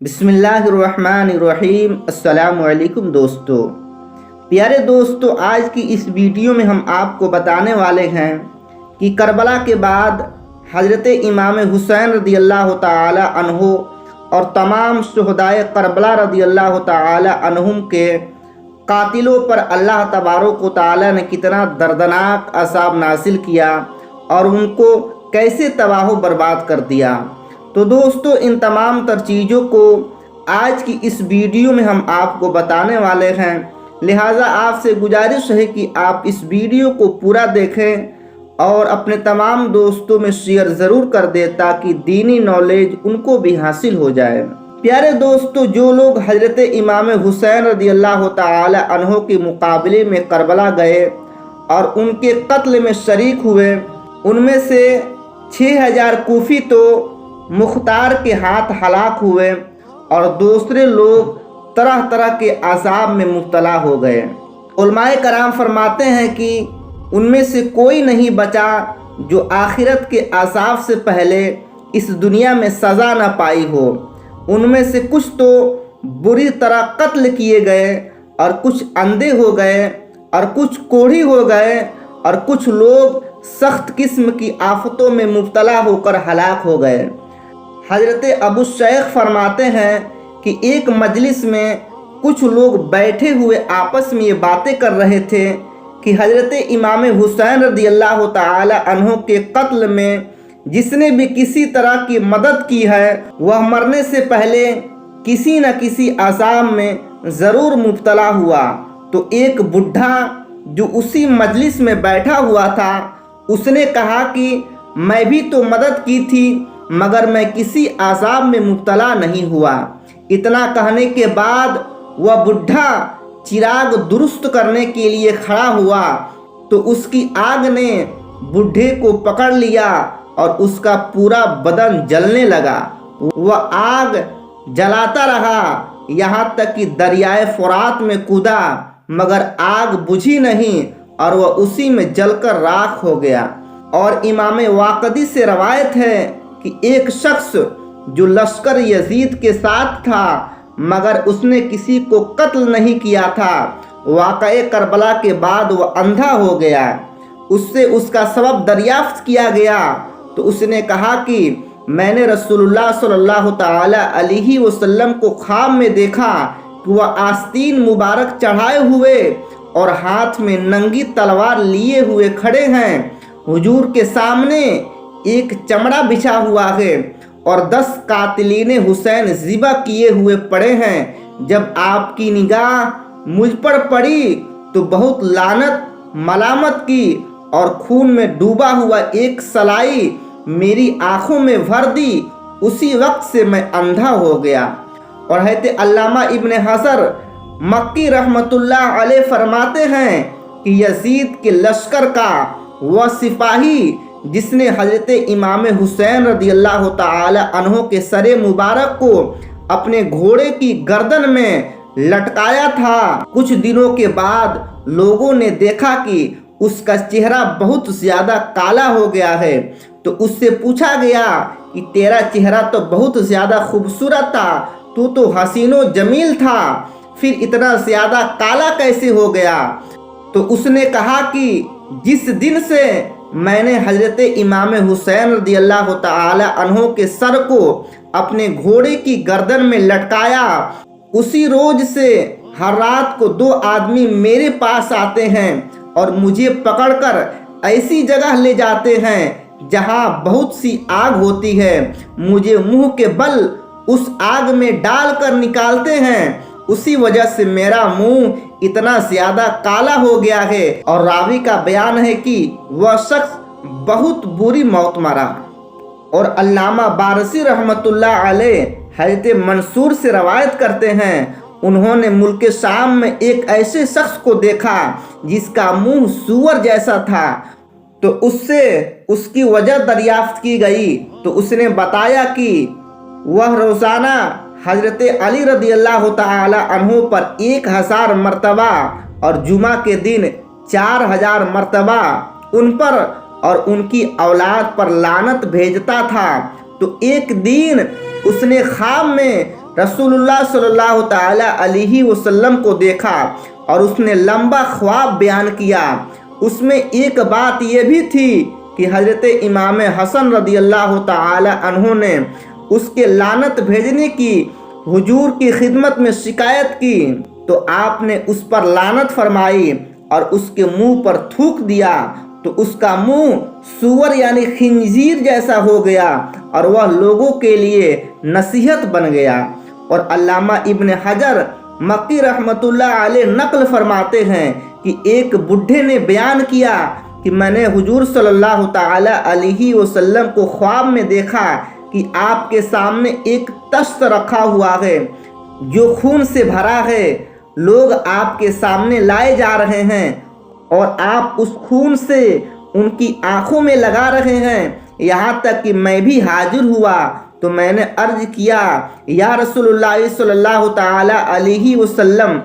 بسم اللہ الرحمن الرحیم۔ السلام علیکم دوستو، پیارے دوستو، آج کی اس ویڈیو میں ہم آپ کو بتانے والے ہیں کہ کربلا کے بعد حضرت امام حسین رضی اللہ تعالی عنہ اور تمام شہدائے کربلا رضی اللہ تعالی عنہم کے قاتلوں پر اللہ تبارک و تعالی نے کتنا دردناک عذاب نازل کیا اور ان کو کیسے تباہ و برباد کر دیا۔ تو دوستو، ان تمام تر چیزوں کو آج کی اس ویڈیو میں ہم آپ کو بتانے والے ہیں، لہٰذا آپ سے گزارش ہے کہ آپ اس ویڈیو کو پورا دیکھیں اور اپنے تمام دوستوں میں شیئر ضرور کر دیں تاکہ دینی نالج ان کو بھی حاصل ہو جائے۔ پیارے دوستو، جو لوگ حضرت امام حسین رضی اللہ تعالی عنہ کے مقابلے میں کربلا گئے اور ان کے قتل میں شریک ہوئے، ان میں سے 6000 کوفی تو مختار کے ہاتھ ہلاک ہوئے اور دوسرے لوگ طرح طرح کے عذاب میں مبتلا ہو گئے۔ علماء کرام فرماتے ہیں کہ ان میں سے کوئی نہیں بچا جو آخرت کے عذاب سے پہلے اس دنیا میں سزا نہ پائی ہو۔ ان میں سے کچھ تو بری طرح قتل کیے گئے اور کچھ اندھے ہو گئے اور کچھ کوڑھی ہو گئے اور کچھ لوگ سخت قسم کی آفتوں میں مبتلا ہو کر ہلاک ہو گئے۔ حضرت ابو شیخ فرماتے ہیں کہ ایک مجلس میں کچھ لوگ بیٹھے ہوئے آپس میں یہ باتیں کر رہے تھے کہ حضرت امام حسین رضی اللہ تعالی عنہ کے قتل میں جس نے بھی کسی طرح کی مدد کی ہے وہ مرنے سے پہلے کسی نہ کسی عذاب میں ضرور مبتلا ہوا۔ تو ایک بڈھا جو اسی مجلس میں بیٹھا ہوا تھا، اس نے کہا کہ میں بھی تو مدد کی تھی مگر میں کسی عذاب میں مبتلا نہیں ہوا۔ اتنا کہنے کے بعد وہ بڈھا چراغ درست کرنے کے لیے کھڑا ہوا تو اس کی آگ نے بڈھے کو پکڑ لیا اور اس کا پورا بدن جلنے لگا۔ وہ آگ جلاتا رہا یہاں تک کہ دریائے فرات میں کودا مگر آگ بجھی نہیں اور وہ اسی میں جل کر راکھ ہو گیا۔ اور امام واقدی سے روایت ہے کہ ایک شخص جو لشکر یزید کے ساتھ تھا مگر اس نے کسی کو قتل نہیں کیا تھا، واقعہ کربلا کے بعد وہ اندھا ہو گیا۔ اس سے اس کا سبب دریافت کیا گیا تو اس نے کہا کہ میں نے رسول اللہ صلی اللہ تعالی علیہ وسلم کو خواب میں دیکھا کہ وہ آستین مبارک چڑھائے ہوئے اور ہاتھ میں ننگی تلوار لیے ہوئے کھڑے ہیں۔ حضور کے سامنے ایک چمڑا بچھا ہوا ہے اور 10 قاتلین حسین ذبح کیے ہوئے پڑے ہیں۔ جب آپ کی نگاہ مجھ پر پڑی تو بہت لعنت ملامت کی اور خون میں ڈوبا ہوا ایک سلائی میری آنکھوں میں بھر دی۔ اسی وقت سے میں اندھا ہو گیا۔ اور حضرت علامہ ابن حجر مکی رحمت اللہ علیہ فرماتے ہیں کہ یزید کے لشکر کا وہ سپاہی جس نے حضرت امام حسین رضی اللہ تعالی عنہ کے سر مبارک کو اپنے گھوڑے کی گردن میں لٹکایا تھا، کچھ دنوں کے بعد لوگوں نے دیکھا کہ اس کا چہرہ بہت زیادہ کالا ہو گیا ہے۔ تو اس سے پوچھا گیا کہ تیرا چہرہ تو بہت زیادہ خوبصورت تھا، تو حسین و جمیل تھا، پھر اتنا زیادہ کالا کیسے ہو گیا؟ تو اس نے کہا کہ جس دن سے میں نے حضرت امام حسین رضی اللہ تعالی عنہ کے سر کو اپنے گھوڑے کی گردن میں لٹکایا، اسی روز سے ہر رات کو 2 آدمی میرے پاس آتے ہیں اور مجھے پکڑ کر ایسی جگہ لے جاتے ہیں جہاں بہت سی آگ ہوتی ہے، مجھے منہ کے بل اس آگ میں ڈال کر نکالتے ہیں، اسی وجہ سے میرا منہ اتنا زیادہ کالا ہو گیا ہے۔ اور راوی کا بیان ہے کہ وہ شخص بہت بری موت مرا۔ اور علامہ بارسی رحمت اللہ علیہ حضرت منصور سے روایت کرتے ہیں، انہوں نے ملک شام میں ایک ایسے شخص کو دیکھا جس کا منہ سور جیسا تھا، تو اس سے اس کی وجہ دریافت کی گئی تو اس نے بتایا کہ وہ روزانہ حضرت علی رضی اللہ تعالی عنہ پر 1000 مرتبہ اور جمعہ کے دن 4000 مرتبہ ان پر اور ان کی اولاد پر لعنت بھیجتا تھا۔ تو ایک دن اس نے خواب میں रसूलुल्लाह सल्लल्लाहु ताला अलैहि वसल्लम को देखा और उसने लंबा ख्वाब बयान किया। उसमें एक बात ये भी थी कि हज़रत इमाम हसन रदियल्लाहु ताला अन्हु ने उसके लानत भेजने की हुजूर की खिदमत में शिकायत की तो आपने उस पर लानत फरमाई और उसके मुंह पर थूक दिया तो उसका मुंह सूअर यानी खिंजीर जैसा हो गया और वह लोगों के लिए नसीहत बन गया। और अल्लामा इब्न हजर मक्की रहमतुल्लाह अलैह नकल फरमाते हैं कि एक बुढ़े ने बयान किया कि मैंने हुजूर सल्लल्लाहु ताला अलैहि वसल्लम को ख्वाब में देखा कि आपके सामने एक तश्त रखा हुआ है जो खून से भरा है। लोग आपके सामने लाए जा रहे हैं और आप उस खून से उनकी आंखों में लगा रहे हैं। यहाँ तक कि मैं भी हाजिर हुआ तो मैंने अर्ज किया, या रसूलुल्लाह सल्लल्लाहु ताला अलैहि वसल्लम,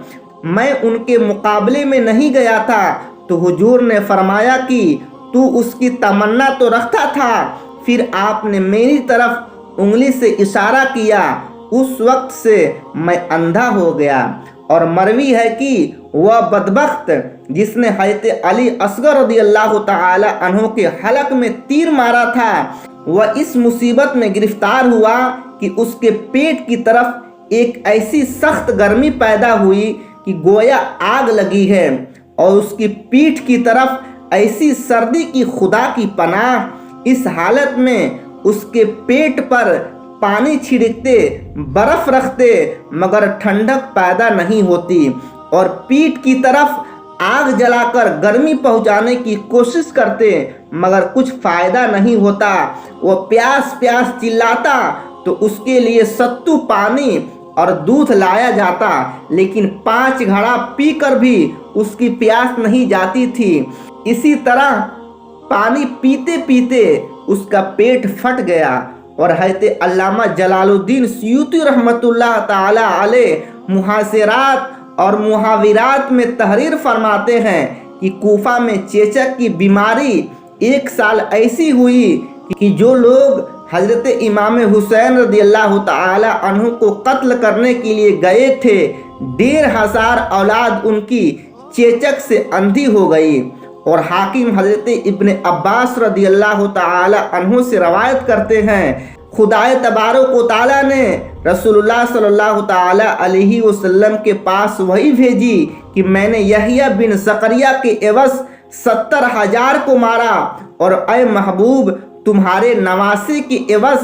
मैं उनके मुकाबले में नहीं गया था। तो हुजूर ने फरमाया कि तू उसकी तमन्ना तो रखता था। फिर आपने मेरी तरफ उंगली से इशारा किया। उस वक्त से मैं अंधा हो गया। और मरवी है कि वह बदबख्त जिसने हज़रत अली असगर रदियल्लाहु ताला अन्हु के हलक में तीर मारा था, वह इस मुसीबत में गिरफ्तार हुआ कि उसके पेट की तरफ एक ऐसी सख्त गर्मी पैदा हुई कि गोया आग लगी है और उसकी पीठ की तरफ ऐसी सर्दी की खुदा की पनाह। इस हालत में उसके पेट पर पानी छिड़कते, बर्फ रखते मगर ठंडक पैदा नहीं होती और पीठ की तरफ आग जलाकर गर्मी पहुंचाने की कोशिश करते मगर कुछ फायदा नहीं होता। वो प्यास प्यास चिल्लाता तो उसके लिए सत्तू पानी और दूध लाया जाता, लेकिन 5 घड़ा पीकर भी उसकी प्यास नहीं जाती थी। इसी तरह पानी पीते पीते उसका पेट फट गया। और हज़रत अल्लामा जलालुद्दीन सयूती रहमतुल्लाह ताला अलैह मुहासिरात और मुहाविरात में तहरीर फरमाते हैं कि कूफा में चेचक की बीमारी 1 साल ऐसी हुई कि जो लोग हज़रत इमाम हुसैन रदियल्लाहु ताला अन्हु को कत्ल करने के लिए गए थे, 1500 औलाद उनकी चेचक से अंधी हो गई। और हाकिम हज़रत इब्न अब्बास रदियल्लाहु ताला अन्हु से रवायत करते हैं, खुदाए तबारक व ताला ने रसूलुल्लाह सल्लल्लाहु ताला अलैहि वसल्लम के पास वही भेजी कि मैंने यहया बिन ज़करिया के एवज 70,000 को मारा और ऐ महबूब तुम्हारे नवासे के एवज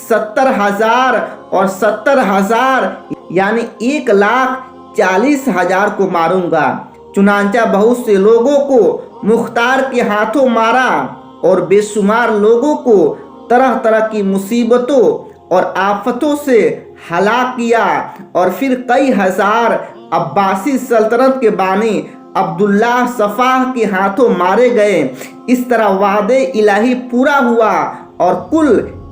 70,000 और 70,000 यानी 1,40,000 को मारूंगा। चुनांचा बहुत से लोगों को मुख्तार के हाथों मारा और बेशुमार लोगों को तरह तरह की मुसीबतों और आफतों से हलाक किया। और फिर कई हजार अब्बासी सल्तनत के बानी अब्दुल्लाह सफ़ाह के हाथों मारे गए। इस तरह वादे इलाही पूरा हुआ और कुल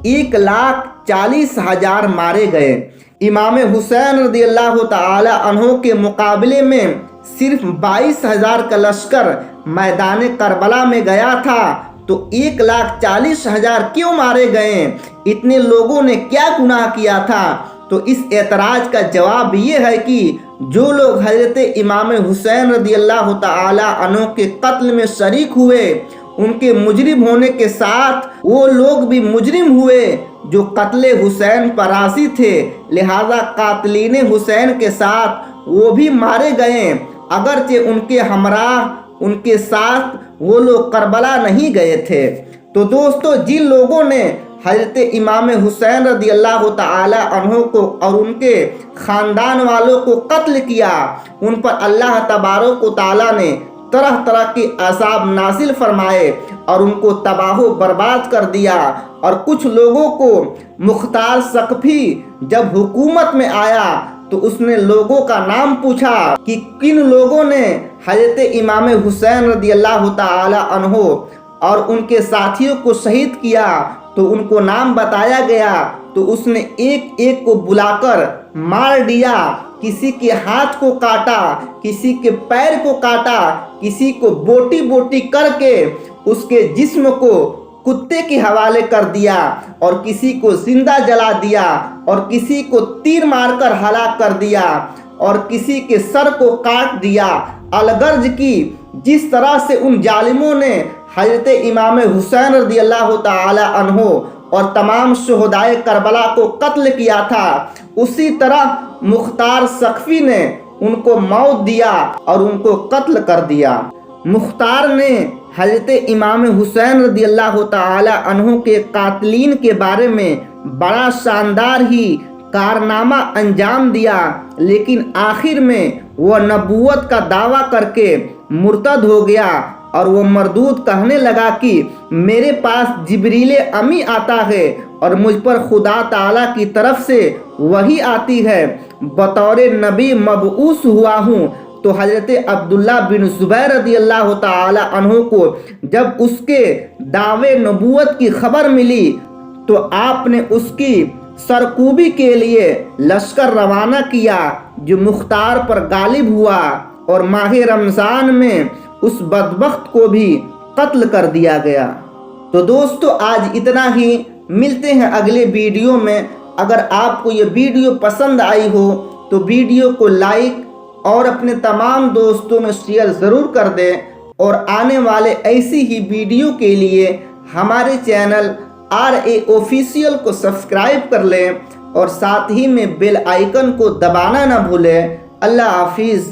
1,40,000 मारे गए। इमाम हुसैन रदियल्लाहु ताला अन्हु के मुकाबले में सिर्फ 22,000 का लश्कर मैदान करबला में गया था तो 1,40,000 क्यों मारे गए? इतने लोगों ने क्या गुनाह किया था? तो इस एतराज का जवाब ये है कि जो लोग हज़रत इमाम हुसैन रदियल्लाहु ताला अन्हु के कत्ल में शरीक हुए, उनके मुजरिम होने के साथ वो लोग भी मुजरिम हुए जो कत्ले हुसैन पर राज़ी थे। लिहाजा कातिलीन हुसैन के साथ वो भी मारे गए, अगरचे उनके हमराह उनके साथ वो लोग करबला नहीं गए थे। तो दोस्तों, जिन लोगों ने हज़रत इमाम हुसैन रदियल्लाहु ताला अन्हु को और उनके ख़ानदान वालों को कत्ल किया, उन पर अल्लाह तबारक व ताला ने तरह तरह के अज़ाब नासिल फरमाए और उनको तबाह बर्बाद कर दिया। और कुछ लोगों को मुख्तार सकफी जब हुकूमत में आया तो उसने लोगों का नाम पूछा कि किन लोगों ने हज़रत इमाम हुसैन रदियल्लाहु ताला अन्हु और उनके साथियों को शहीद किया। तो उनको नाम बताया गया तो उसने एक एक को बुलाकर मार दिया। किसी के हाथ को काटा, किसी के पैर को काटा, किसी को बोटी बोटी करके उसके जिस्म को कुत्ते के हवाले कर दिया और किसी को जिंदा जला दिया और किसी को तीर मारकर हलाक कर दिया और किसी के सर को काट दिया। अलगर्ज की जिस तरह से उन जालिमों ने हजरत इमाम हुसैन रज़ियल्लाहु ताला अन्हो और तमाम शुहदाए करबला को कत्ल किया था, उसी तरह मुख्तार सख्फी ने उनको मौत दिया और उनको कत्ल कर दिया। मुख्तार ने हजरत इमाम हुसैन रज़ियल्लाहु ताला अन्हु के कातिलीन के बारे में बड़ा शानदार ही कारनामा अंजाम दिया, लेकिन आखिर में वह नबूवत का दावा करके मुर्तद हो गया और वो मरदूद कहने लगा कि मेरे पास जिब्रील अमी आता है और मुझ पर खुदा ताला की तरफ से वही आती है, बतौर नबी मबऊस हुआ हूँ। तो हजरत अब्दुल्ला बिन ज़ुबैर रज़ियल्लाहु ताला अन्हु को जब उसके दावे नबूवत की खबर मिली तो आपने उसकी सरकूबी के लिए लश्कर रवाना किया, जो मुख्तार पर गालिब हुआ और माह रमज़ान में उस बदबख्त को भी कत्ल कर दिया गया। तो दोस्तों आज इतना ही, मिलते हैं अगले वीडियो में। अगर आपको ये वीडियो पसंद आई हो तो वीडियो को लाइक और अपने तमाम दोस्तों में शेयर ज़रूर कर दें और आने वाले ऐसी ही वीडियो के लिए हमारे चैनल RA ऑफिशियल को सब्सक्राइब कर लें और साथ ही में बेल आइकन को दबाना ना भूलें। अल्लाह हाफिज़।